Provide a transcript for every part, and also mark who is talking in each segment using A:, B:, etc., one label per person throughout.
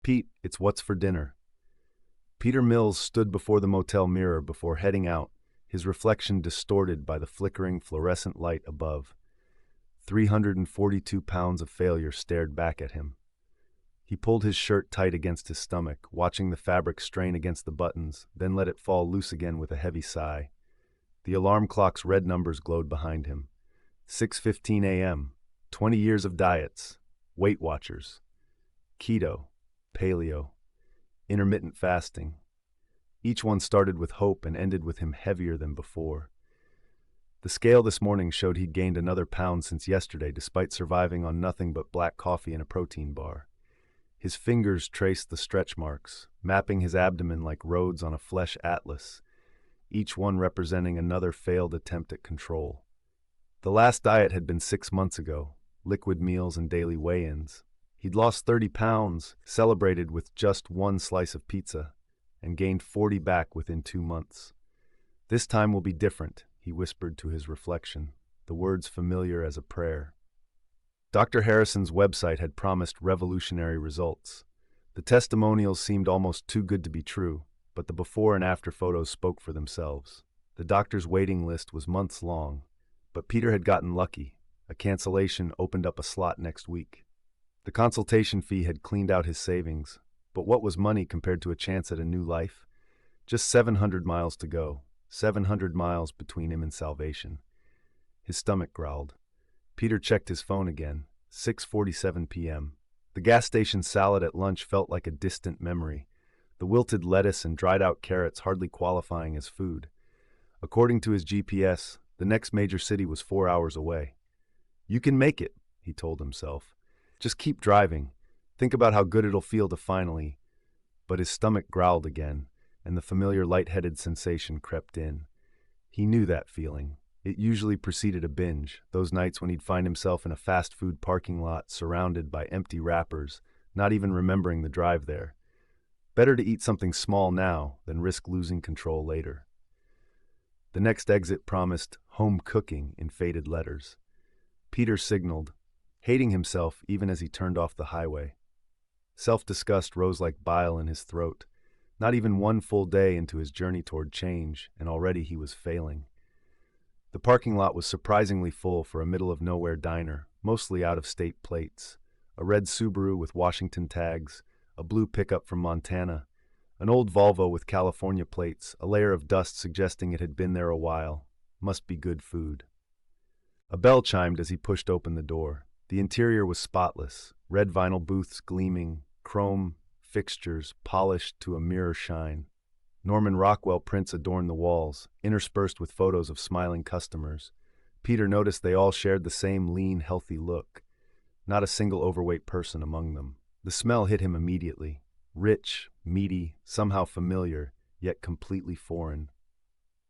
A: Pete, it's what's for dinner. Peter Mills stood before the motel mirror before heading out, his reflection distorted by the flickering fluorescent light above. 342 pounds of failure stared back at him. He pulled his shirt tight against his stomach, watching the fabric strain against the buttons, then let it fall loose again with a heavy sigh. The alarm clock's red numbers glowed behind him. 6:15 a.m., 20 years of diets, Weight Watchers, keto, paleo, intermittent fasting. Each one started with hope and ended with him heavier than before. The scale this morning showed he'd gained another pound since yesterday despite surviving on nothing but black coffee and a protein bar. His fingers traced the stretch marks, mapping his abdomen like roads on a flesh atlas, each one representing another failed attempt at control. The last diet had been 6 months ago, liquid meals and daily weigh-ins. He'd lost 30 pounds, celebrated with just one slice of pizza, and gained 40 back within 2 months. This time will be different, he whispered to his reflection, the words familiar as a prayer. Dr. Harrison's website had promised revolutionary results. The testimonials seemed almost too good to be true, but the before and after photos spoke for themselves. The doctor's waiting list was months long, but Peter had gotten lucky. A cancellation opened up a slot next week. The consultation fee had cleaned out his savings, but what was money compared to a chance at a new life? Just 700 miles to go, 700 miles between him and salvation. His stomach growled. Peter checked his phone again, 6:47 p.m. The gas station salad at lunch felt like a distant memory, the wilted lettuce and dried-out carrots hardly qualifying as food. According to his GPS, the next major city was 4 hours away. You can make it, he told himself. Just keep driving. Think about how good it'll feel to finally... But his stomach growled again, and the familiar lightheaded sensation crept in. He knew that feeling. It usually preceded a binge, those nights when he'd find himself in a fast food parking lot surrounded by empty wrappers, not even remembering the drive there. Better to eat something small now than risk losing control later. The next exit promised home cooking in faded letters. Peter signaled, hating himself even as he turned off the highway. Self-disgust rose like bile in his throat. Not even one full day into his journey toward change, and already he was failing. The parking lot was surprisingly full for a middle-of-nowhere diner, mostly out-of-state plates. A red Subaru with Washington tags, a blue pickup from Montana, an old Volvo with California plates, a layer of dust suggesting it had been there a while. Must be good food. A bell chimed as he pushed open the door. The interior was spotless, red vinyl booths gleaming, chrome fixtures polished to a mirror shine. Norman Rockwell prints adorned the walls, interspersed with photos of smiling customers. Peter noticed they all shared the same lean, healthy look. Not a single overweight person among them. The smell hit him immediately. Rich, meaty, somehow familiar, yet completely foreign.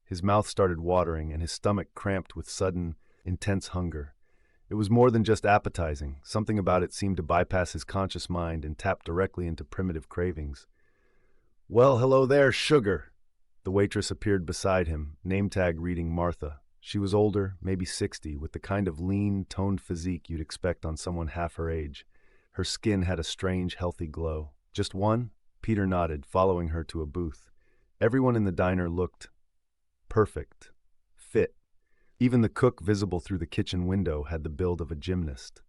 A: His mouth started watering and his stomach cramped with sudden, intense hunger. It was more than just appetizing. Something about it seemed to bypass his conscious mind and tap directly into primitive cravings. "Well, hello there, sugar." The waitress appeared beside him, name tag reading Martha. She was older, maybe 60, with the kind of lean, toned physique you'd expect on someone half her age. Her skin had a strange, healthy glow. "Just one?" Peter nodded, following her to a booth. Everyone in the diner looked perfect, fit. Even the cook visible through the kitchen window had the build of a gymnast.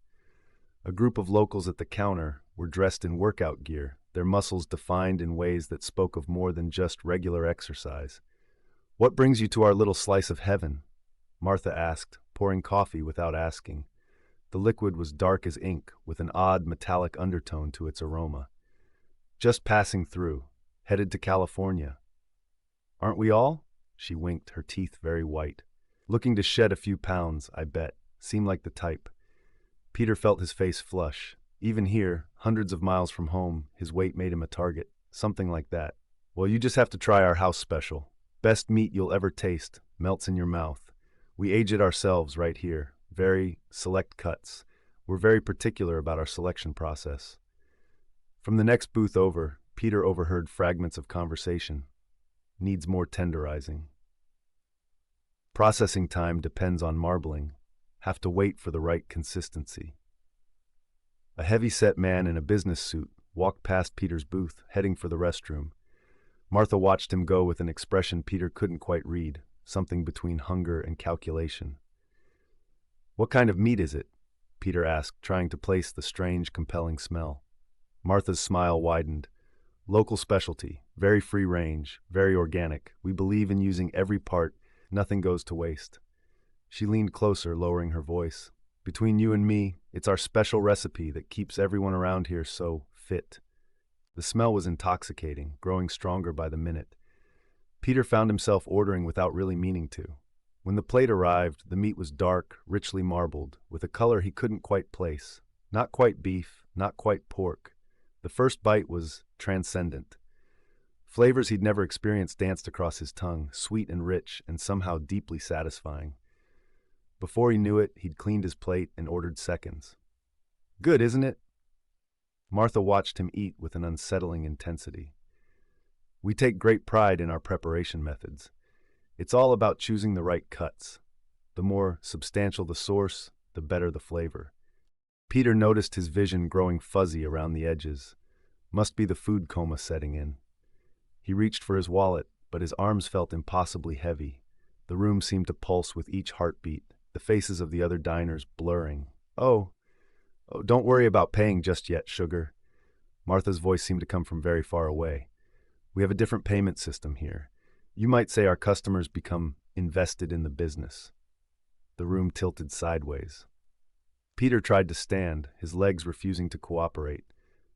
A: A group of locals at the counter were dressed in workout gear, their muscles defined in ways that spoke of more than just regular exercise. "What brings you to our little slice of heaven?" Martha asked, pouring coffee without asking. The liquid was dark as ink, with an odd metallic undertone to its aroma. "Just passing through, headed to California." "Aren't we all?" She winked, her teeth very white. "Looking to shed a few pounds, I bet. Seem like the type." Peter felt his face flush. Even here, hundreds of miles from home, his weight made him a target. Something like that. "Well, you just have to try our house special. Best meat you'll ever taste. Melts in your mouth. We age it ourselves right here. Very select cuts. We're very particular about our selection process." From the next booth over, Peter overheard fragments of conversation. "Needs more tenderizing. Processing time depends on marbling. Have to wait for the right consistency." A heavy-set man in a business suit, walked past Peter's booth, heading for the restroom. Martha watched him go with an expression Peter couldn't quite read, something between hunger and calculation. "What kind of meat is it?" Peter asked, trying to place the strange, compelling smell. Martha's smile widened. "Local specialty, very free range, very organic. We believe in using every part, nothing goes to waste." She leaned closer, lowering her voice. "Between you and me, it's our special recipe that keeps everyone around here so fit." The smell was intoxicating, growing stronger by the minute. Peter found himself ordering without really meaning to. When the plate arrived, the meat was dark, richly marbled, with a color he couldn't quite place. Not quite beef, not quite pork. The first bite was transcendent. Flavors he'd never experienced danced across his tongue, sweet and rich, and somehow deeply satisfying. Before he knew it, he'd cleaned his plate and ordered seconds. "Good, isn't it?" Martha watched him eat with an unsettling intensity. "We take great pride in our preparation methods. It's all about choosing the right cuts. The more substantial the source, the better the flavor." Peter noticed his vision growing fuzzy around the edges. Must be the food coma setting in. He reached for his wallet, but his arms felt impossibly heavy. The room seemed to pulse with each heartbeat, the faces of the other diners blurring. Oh, don't worry about paying just yet, sugar." Martha's voice seemed to come from very far away. "We have a different payment system here. You might say our customers become invested in the business." The room tilted sideways. Peter tried to stand, his legs refusing to cooperate.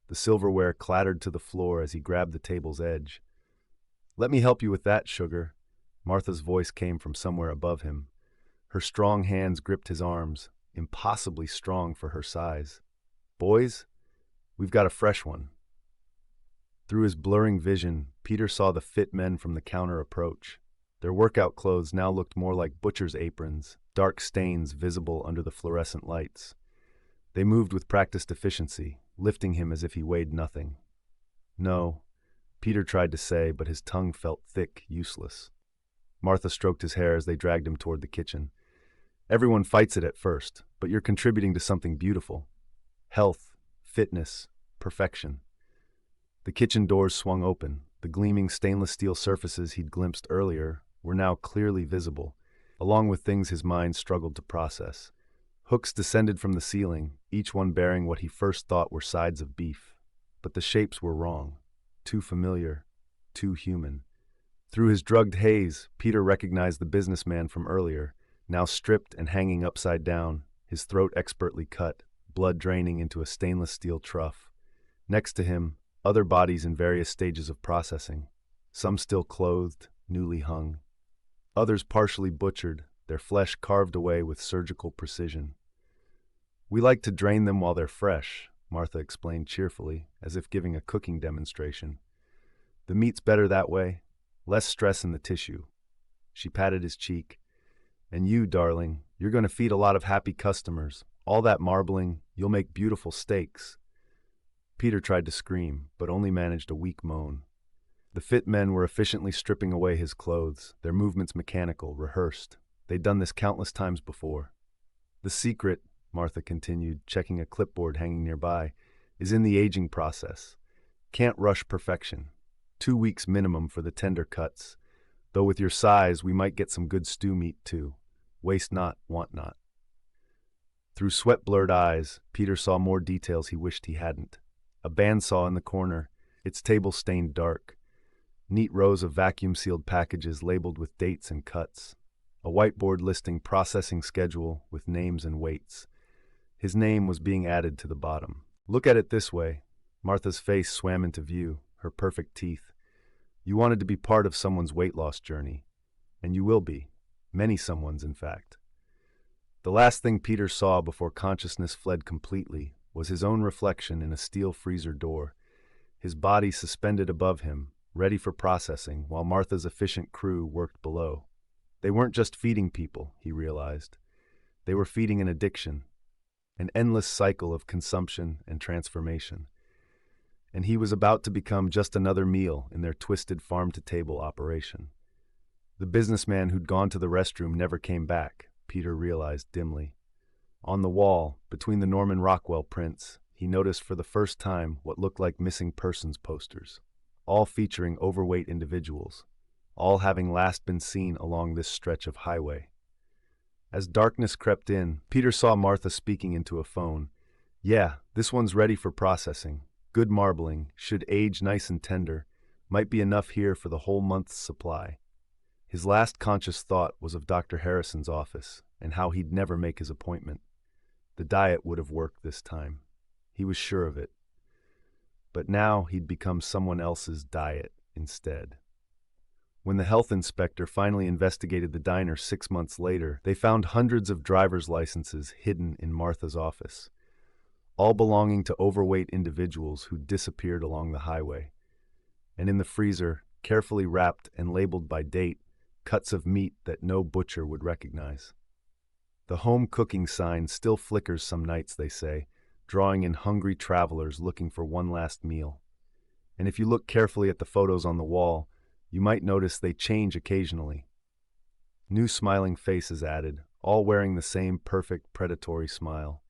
A: The silverware clattered to the floor as he grabbed the table's edge. "Let me help you with that, sugar." Martha's voice came from somewhere above him. Her strong hands gripped his arms, impossibly strong for her size. "Boys, we've got a fresh one." Through his blurring vision, Peter saw the fit men from the counter approach. Their workout clothes now looked more like butcher's aprons, dark stains visible under the fluorescent lights. They moved with practiced efficiency, lifting him as if he weighed nothing. "No," Peter tried to say, but his tongue felt thick, useless. Martha stroked his hair as they dragged him toward the kitchen. "Everyone fights it at first, but you're contributing to something beautiful. Health, fitness, perfection." The kitchen doors swung open. The gleaming stainless steel surfaces he'd glimpsed earlier were now clearly visible, along with things his mind struggled to process. Hooks descended from the ceiling, each one bearing what he first thought were sides of beef. But the shapes were wrong. Too familiar, too human. Through his drugged haze, Peter recognized the businessman from earlier, now stripped and hanging upside down, his throat expertly cut, blood draining into a stainless steel trough. Next to him, other bodies in various stages of processing, some still clothed, newly hung. Others partially butchered, their flesh carved away with surgical precision. "We like to drain them while they're fresh," Martha explained cheerfully, as if giving a cooking demonstration. "The meat's better that way, less stress in the tissue." She patted his cheek. "And you, darling, you're going to feed a lot of happy customers. All that marbling, you'll make beautiful steaks." Peter tried to scream, but only managed a weak moan. The fit men were efficiently stripping away his clothes, their movements mechanical, rehearsed. They'd done this countless times before. "The secret," Martha continued, checking a clipboard hanging nearby, "is in the aging process. Can't rush perfection. 2 weeks minimum for the tender cuts. Though with your size, we might get some good stew meat too. Waste not, want not." Through sweat-blurred eyes, Peter saw more details he wished he hadn't. A bandsaw in the corner, its table stained dark. Neat rows of vacuum-sealed packages labeled with dates and cuts. A whiteboard listing processing schedule with names and weights. His name was being added to the bottom. "Look at it this way." Martha's face swam into view, her perfect teeth. "You wanted to be part of someone's weight loss journey. And you will be. Many someone's, in fact." The last thing Peter saw before consciousness fled completely was his own reflection in a steel freezer door, his body suspended above him, ready for processing, while Martha's efficient crew worked below. They weren't just feeding people, he realized. They were feeding an addiction, an endless cycle of consumption and transformation. And he was about to become just another meal in their twisted farm-to-table operation. The businessman who'd gone to the restroom never came back, Peter realized dimly. On the wall, between the Norman Rockwell prints, he noticed for the first time what looked like missing persons posters, all featuring overweight individuals, all having last been seen along this stretch of highway. As darkness crept in, Peter saw Martha speaking into a phone. "Yeah, this one's ready for processing. Good marbling, should age nice and tender. Might be enough here for the whole month's supply." His last conscious thought was of Dr. Harrison's office and how he'd never make his appointment. The diet would have worked this time. He was sure of it. But now he'd become someone else's diet instead. When the health inspector finally investigated the diner 6 months later, they found hundreds of driver's licenses hidden in Martha's office, all belonging to overweight individuals who disappeared along the highway. And in the freezer, carefully wrapped and labeled by date, cuts of meat that no butcher would recognize. The home cooking sign still flickers some nights, they say, drawing in hungry travelers looking for one last meal. And if you look carefully at the photos on the wall, you might notice they change occasionally. New smiling faces added, all wearing the same perfect predatory smile.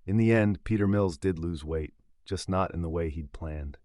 A: In the end, Peter Mills did lose weight, just not in the way he'd planned.